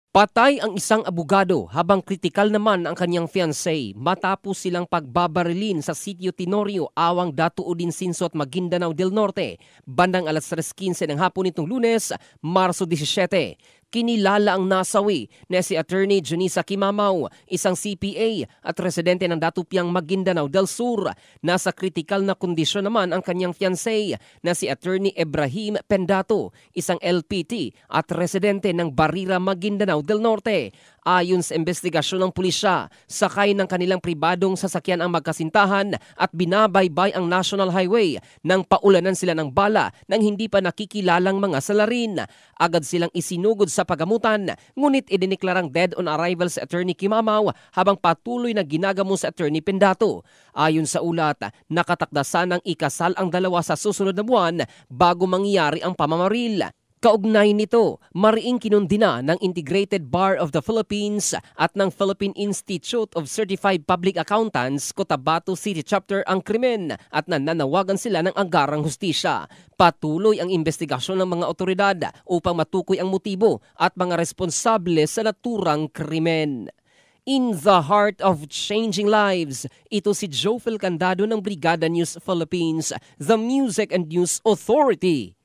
Patay ang isang abogado habang kritikal naman ang kanyang fiancé matapos silang pagbabarilin sa sitio Tenorio, Awang Datuudin Sinso at Maguindanao del Norte bandang alas 3:15 ng hapon nitong Lunes, Marso 17. Kinilala ang nasawi na si Attorney Junisa Kimamaw, isang CPA at residente ng Datupiang Maguindanao del Sur. Nasa kritikal na kondisyon naman ang kanyang fiancé na si Attorney Ibrahim Pendato, isang LPT at residente ng Barira, Maguindanao del Norte. Ayon sa investigasyon ng pulisya, sakay ng kanilang pribadong sasakyan ang magkasintahan at binabaybay ang National Highway nang paulanan sila ng bala ng hindi pa nakikilalang mga salarin. Agad silang isinugod sa pagamutan, ngunit idiniklarang dead on arrival sa Attorney Kimamaw habang patuloy na ginagamo sa Attorney Pendato. Ayon sa ulat, nakatakdasan ng ikasal ang dalawa sa susunod na buwan bago mangyari ang pamamaril. Kaugnay nito, mariing kinundina ng Integrated Bar of the Philippines at ng Philippine Institute of Certified Public Accountants, Cotabato City Chapter ang krimen at nananawagan sila ng anggarang hustisya. Patuloy ang investigasyon ng mga otoridad upang matukoy ang motibo at mga responsable sa naturang krimen. In the heart of changing lives, ito si Jofel Candado ng Brigada News Philippines, the Music and News Authority.